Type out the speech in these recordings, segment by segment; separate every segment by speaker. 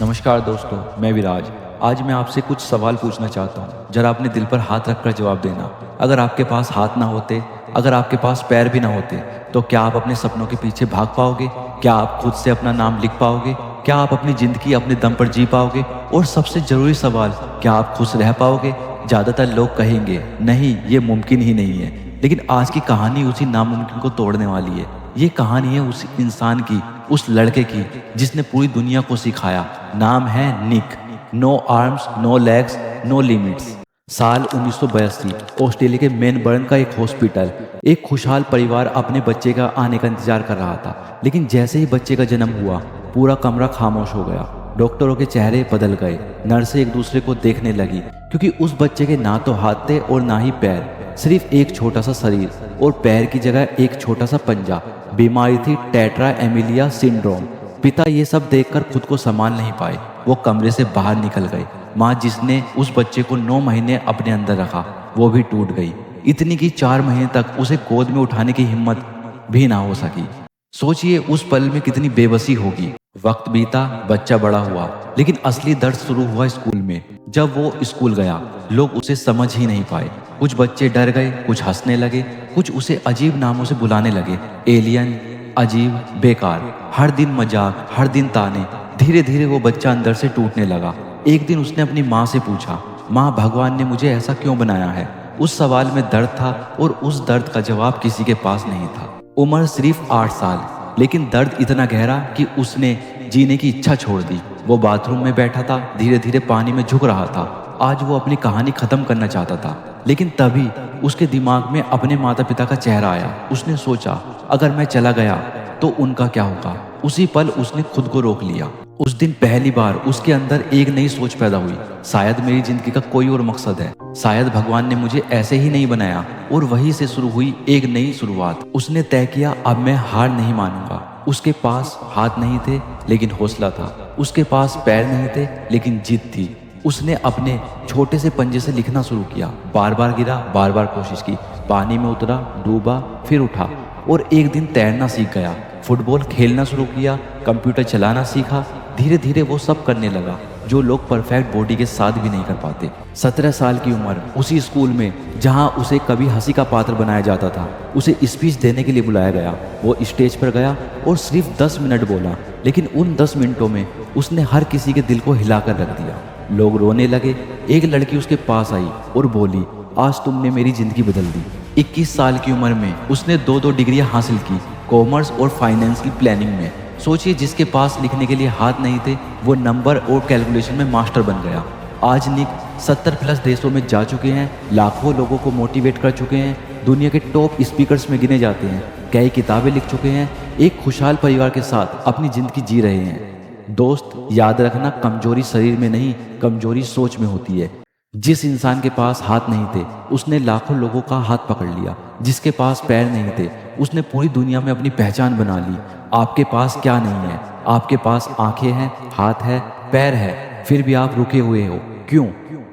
Speaker 1: नमस्कार दोस्तों, मैं विराज। आज मैं आपसे कुछ सवाल पूछना चाहता हूँ। जरा अपने दिल पर हाथ रखकर जवाब देना। अगर आपके पास हाथ ना होते, अगर आपके पास पैर भी ना होते, तो क्या आप अपने सपनों के पीछे भाग पाओगे? क्या आप खुद से अपना नाम लिख पाओगे? क्या आप अपनी ज़िंदगी अपने दम पर जी पाओगे? और सबसे ज़रूरी सवाल, क्या आप खुश रह पाओगे? ज़्यादातर लोग कहेंगे, नहीं, ये मुमकिन ही नहीं है। लेकिन आज की कहानी उसी नामुमकिन को तोड़ने वाली है। ये कहानी है उस इंसान की, उस लड़के की, जिसने पूरी दुनिया को सिखाया। नाम है Nick. No arms, no legs, no limits. साल 1982, ऑस्ट्रेलिया के मेलबर्न का एक हॉस्पिटल। एक खुशहाल परिवार अपने बच्चे का आने का इंतजार कर रहा था। लेकिन जैसे ही बच्चे का जन्म हुआ, पूरा कमरा खामोश हो गया। डॉक्टरों के चेहरे बदल गए। नर्सें एक दूसरे को देखने लगी, क्योंकि उस बच्चे के ना तो हाथ थे और ना ही पैर। सिर्फ एक छोटा सा शरीर, और पैर की जगह एक छोटा सा पंजा। बीमारी थी टेट्रा एमिलिया सिंड्रोम। पिता ये सब देखकर खुद को संभाल नहीं पाए। वो कमरे से बाहर निकल गए। माँ, जिसने उस बच्चे को 9 महीने अपने अंदर रखा, वो भी टूट गई। इतनी कि 4 महीने तक उसे गोद में उठाने की हिम्मत भी ना हो सकी। सोचिए उस पल में कितनी बेबसी होगी। वक्त बीता, बच्चा बड़ा हुआ, लेकिन असली दर्द शुरू हुआ स्कूल में। जब वो स्कूल गया, लोग उसे समझ ही नहीं पाए। कुछ बच्चे डर गए, कुछ हंसने लगे, कुछ उसे अजीब नामों से बुलाने लगे। एलियन, अजीब, बेकार। हर दिन मजाक, हर दिन ताने। धीरे धीरे वो बच्चा अंदर से टूटने लगा। एक दिन उसने अपनी माँ से पूछा, माँ, भगवान ने मुझे ऐसा क्यों बनाया है? उस सवाल में दर्द था, और उस दर्द का जवाब किसी के पास नहीं था। उम्र सिर्फ 8 साल, लेकिन दर्द इतना गहरा कि उसने जीने की इच्छा छोड़ दी। वो बाथरूम में बैठा था, धीरे धीरे पानी में झुक रहा था। आज वो अपनी कहानी खत्म करना चाहता था, लेकिन तभी उसके दिमाग में अपने माता पिता का चेहरा आया। उसने सोचा, अगर मैं चला गया तो उनका क्या होगा? उसी पल उसने खुद को रोक लिया। उस दिन पहली बार उसके अंदर एक नई सोच पैदा हुई। शायद मेरी जिंदगी का कोई और मकसद है। शायद भगवान ने मुझे ऐसे ही नहीं बनाया। और वहीं से शुरू हुई एक नई शुरुआत। उसने तय किया, अब मैं हार नहीं मानूंगा। उसके पास हाथ नहीं थे, लेकिन हौसला था। उसके पास पैर नहीं थे, लेकिन जिद थी। उसने अपने छोटे से पंजे से लिखना शुरू किया। बार बार गिरा, बार बार कोशिश की। पानी में उतरा, डूबा, फिर उठा, और एक दिन तैरना सीख गया। फुटबॉल खेलना शुरू किया, कंप्यूटर चलाना सीखा। धीरे धीरे वो सब करने लगा जो लोग परफेक्ट बॉडी के साथ भी नहीं कर पाते। 17 साल की उम्र, उसी स्कूल में जहां उसे कभी हंसी का पात्र बनाया जाता था, उसे स्पीच देने के लिए बुलाया गया। वो स्टेज पर गया और सिर्फ 10 मिनट बोला, लेकिन उन 10 मिनटों में उसने हर किसी के दिल को हिलाकर रख दिया। लोग रोने लगे। एक लड़की उसके पास आई और बोली, आज तुमने मेरी जिंदगी बदल दी। 21 साल की उम्र में उसने 2 डिग्रियां हासिल की, कॉमर्स और फाइनेंस की प्लानिंग में। सोचिए, जिसके पास लिखने के लिए हाथ नहीं थे, वो नंबर और कैलकुलेशन में मास्टर बन गया। आज निक 70 प्लस देशों में जा चुके हैं, लाखों लोगों को मोटिवेट कर चुके हैं, दुनिया के टॉप स्पीकर्स में गिने जाते हैं, कई किताबें लिख चुके हैं, एक खुशहाल परिवार के साथ अपनी जिंदगी जी रहे हैं। दोस्त, याद रखना, कमजोरी शरीर में नहीं, कमजोरी सोच में होती है। जिस इंसान के पास हाथ नहीं थे, उसने लाखों लोगों का हाथ पकड़ लिया। जिसके पास पैर नहीं थे, उसने पूरी दुनिया में अपनी पहचान बना ली। आपके पास क्या नहीं है? आपके पास आंखें हैं, हाथ है, पैर है, फिर भी आप रुके हुए हो। क्यों?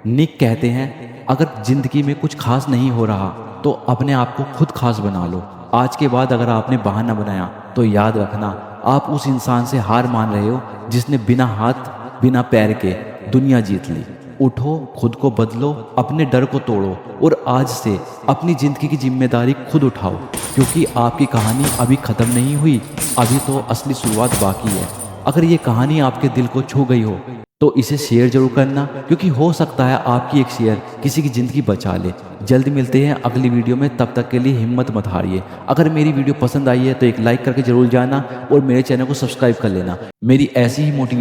Speaker 1: निक कहते हैं, अगर जिंदगी में कुछ खास नहीं हो रहा, तो अपने आप को खुद खास बना लो। आज के बाद अगर आपने बहाना बनाया, तो याद रखना, आप उस इंसान से हार मान रहे हो जिसने बिना हाथ, बिना पैर के दुनिया जीत ली। उठो, खुद को बदलो, अपने डर को तोड़ो, और आज से अपनी जिंदगी की जिम्मेदारी खुद उठाओ, क्योंकि आपकी कहानी अभी खत्म नहीं हुई, अभी तो असली शुरुआत बाकी है। अगर ये कहानी आपके दिल को छू गई हो, तो इसे शेयर जरूर करना, क्योंकि हो सकता है आपकी एक शेयर किसी की ज़िंदगी बचा ले। जल्द मिलते हैं अगली वीडियो में, तब तक के लिए हिम्मत मत हारिए। अगर मेरी वीडियो पसंद आई है तो एक लाइक करके जरूर जाना, और मेरे चैनल को सब्सक्राइब कर लेना। मेरी ऐसी ही मोटिवेशन